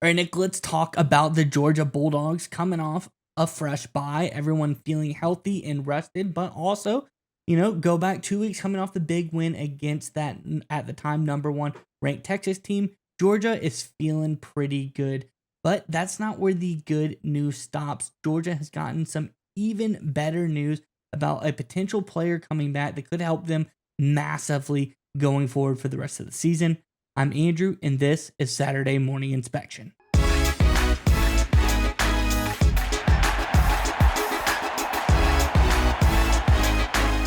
All right, Nick, let's talk about the Georgia Bulldogs coming off a fresh bye. Everyone feeling healthy and rested, but also, go back 2 weeks coming off the big win against that at the time #1 ranked Texas team. Georgia is feeling pretty good, but that's not where the good news stops. Georgia has gotten some even better news about a potential player coming back that could help them massively going forward for the rest of the season. I'm Andrew, and this is Saturday Morning Inspection. All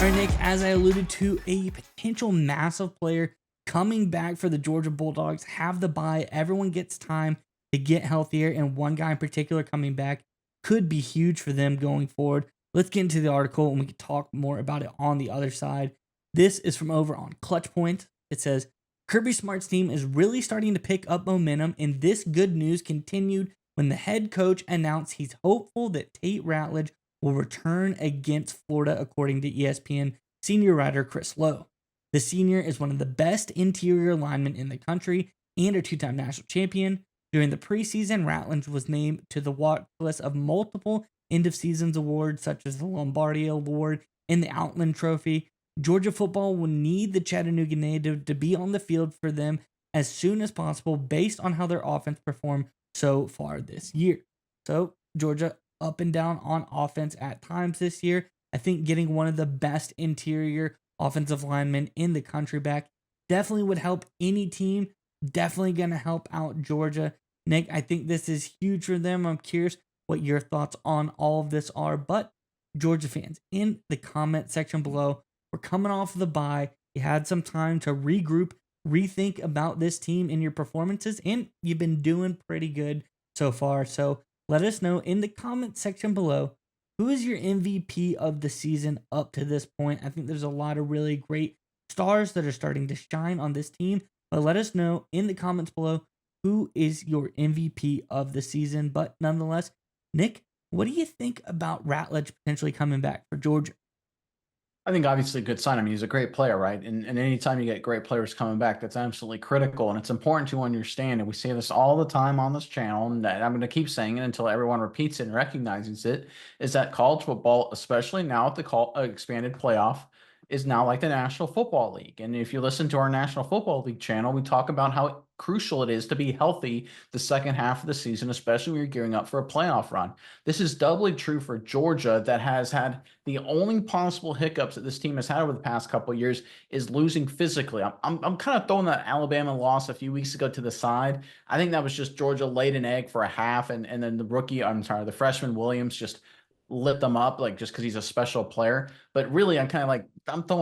right, Nick, as I alluded to, a potential massive player coming back for the Georgia Bulldogs have the bye. Everyone gets time to get healthier, and one guy in particular coming back could be huge for them going forward. Let's get into the article, and we can talk more about it on the other side. This is from over on Clutch Point. It says, Kirby Smart's team is really starting to pick up momentum, and this good news continued when the head coach announced he's hopeful that Tate Ratledge will return against Florida, according to ESPN senior writer Chris Lowe. The senior is one of the best interior linemen in the country and a two-time national champion. During the preseason, Ratledge was named to the watch list of multiple end-of-season awards, such as the Lombardi Award and the Outland Trophy. Georgia football will need the Chattanooga native to be on the field for them as soon as possible based on how their offense performed so far this year. So, Georgia up and down on offense at times this year. I think getting one of the best interior offensive linemen in the country back definitely would help any team. Definitely going to help out Georgia. Nick, I think this is huge for them. I'm curious what your thoughts on all of this are. But Georgia fans, in the comment section below, we're coming off the bye. You had some time to regroup, rethink about this team and your performances, and you've been doing pretty good so far. So let us know in the comment section below, who is your MVP of the season up to this point? I think there's a lot of really great stars that are starting to shine on this team, but let us know in the comments below, who is your MVP of the season? But nonetheless, Nick, what do you think about Ratledge potentially coming back for Georgia? I think obviously a good sign. I mean, he's a great player, right? And anytime you get great players coming back, that's absolutely critical. And it's important to understand, and we say this all the time on this channel, and I'm going to keep saying it until everyone repeats it and recognizes it, is that college football, especially now at the expanded playoff, is now like the National Football League. And if you listen to our National Football League channel, we talk about how crucial it is to be healthy the second half of the season, especially when you're gearing up for a playoff run. This is doubly true for Georgia, that has had the only possible hiccups that this team has had over the past couple of years is losing physically. I'm kind of throwing that Alabama loss a few weeks ago to the side. I think that was just Georgia laid an egg for a half, and then the freshman Williams just lit them up, like, just because he's a special player. But really, I'm throwing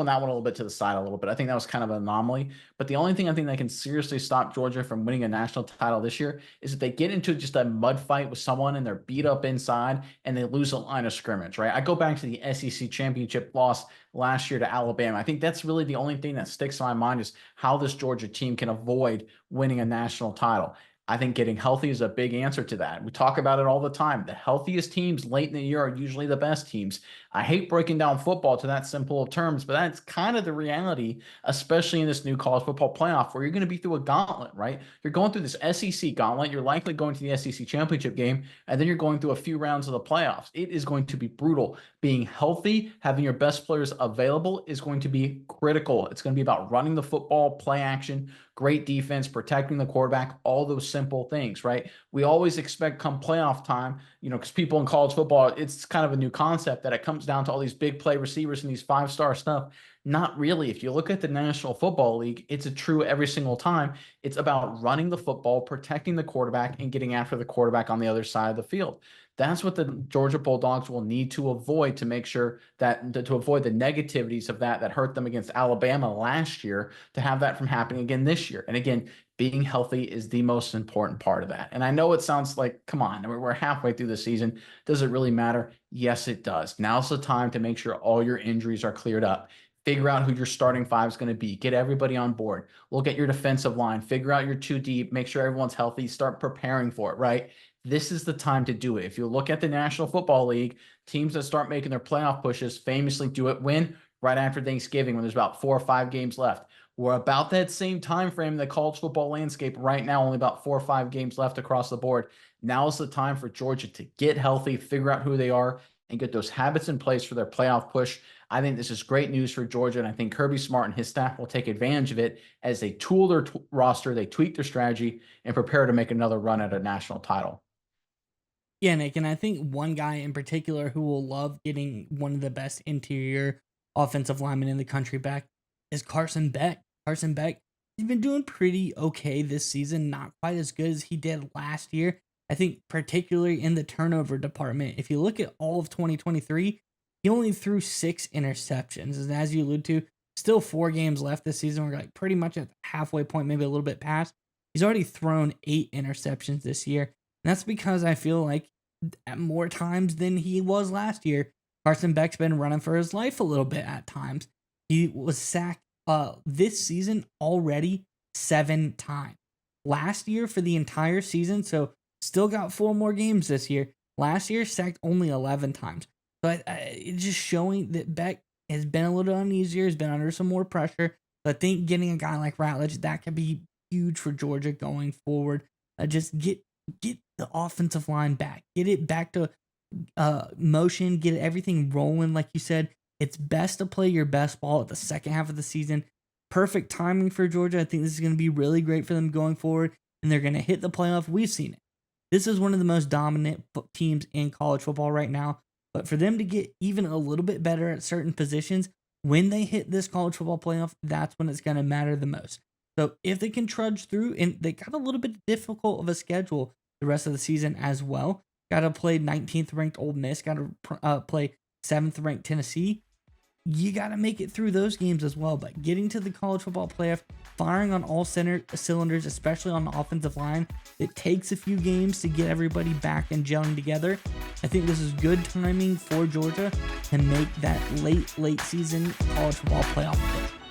that one a little bit to the side a little bit. I think that was kind of an anomaly. But the only thing I think that can seriously stop Georgia from winning a national title this year is if they get into just a mud fight with someone and they're beat up inside and they lose a line of scrimmage, right? I go back to the SEC championship loss last year to Alabama. I think that's really the only thing that sticks in my mind, is how this Georgia team can avoid winning a national title. I think getting healthy is a big answer to that. We talk about it all the time. The healthiest teams late in the year are usually the best teams. I hate breaking down football to that simple of terms, but that's kind of the reality, especially in this new college football playoff, where you're going to be through a gauntlet, right? You're going through this SEC gauntlet. You're likely going to the SEC championship game, and then you're going through a few rounds of the playoffs. It is going to be brutal. Being healthy, having your best players available is going to be critical. It's going to be about running the football, play action, great defense, protecting the quarterback, all those simple things, right? We always expect come playoff time, because people in college football, it's kind of a new concept that it comes down to all these big play receivers and these five-star stuff. Not really. If you look at the National Football League, it's a true every single time. It's about running the football, protecting the quarterback, and getting after the quarterback on the other side of the field. That's what the Georgia Bulldogs will need to avoid, to make sure that to avoid the negativities of that hurt them against Alabama last year, to have that from happening again this year. And again, being healthy is the most important part of that. And I know it sounds like, come on, we're halfway through the season. Does it really matter? Yes, it does. Now's the time to make sure all your injuries are cleared up. Figure out who your starting five is going to be. Get everybody on board. Look at your defensive line. Figure out your two deep. Make sure everyone's healthy. Start preparing for it, right? This is the time to do it. If you look at the National Football League, teams that start making their playoff pushes famously do it when? Right after Thanksgiving, when there's about 4 or 5 games left. We're about that same time frame in the college football landscape right now, only about 4 or 5 games left across the board. Now is the time for Georgia to get healthy, figure out who they are, and get those habits in place for their playoff push. I think this is great news for Georgia, and I think Kirby Smart and his staff will take advantage of it as they tool their roster, they tweak their strategy, and prepare to make another run at a national title. Yeah, Nick, and I think one guy in particular who will love getting one of the best interior offensive linemen in the country back is Carson Beck. Carson Beck, he's been doing pretty okay this season, not quite as good as he did last year. I think particularly in the turnover department. If you look at all of 2023, he only threw 6 interceptions. And as you allude to, still 4 games left this season. We're like pretty much at the halfway point, maybe a little bit past. He's already thrown 8 interceptions this year. And that's because I feel like at more times than he was last year, Carson Beck's been running for his life a little bit at times. He was sacked this season already 7 times. Last year for the entire season, so still got 4 more games this year. Last year sacked only 11 times. So it's just showing that Beck has been a little uneasier, has been under some more pressure. But I think getting a guy like Ratledge, that could be huge for Georgia going forward. Just get the offensive line back. Get it back to motion. Get everything rolling. Like you said, it's best to play your best ball at the second half of the season. Perfect timing for Georgia. I think this is going to be really great for them going forward, and they're going to hit the playoff. We've seen it. This is one of the most dominant teams in college football right now. But for them to get even a little bit better at certain positions, when they hit this college football playoff, that's when it's going to matter the most. So if they can trudge through, and they got a little bit difficult of a schedule the rest of the season as well. Got to play 19th ranked Ole Miss. Got to play 7th ranked Tennessee. You got to make it through those games as well. But getting to the college football playoff, firing on all cylinders, especially on the offensive line, it takes a few games to get everybody back and gelling together. I think this is good timing for Georgia to make that late season college football playoff push.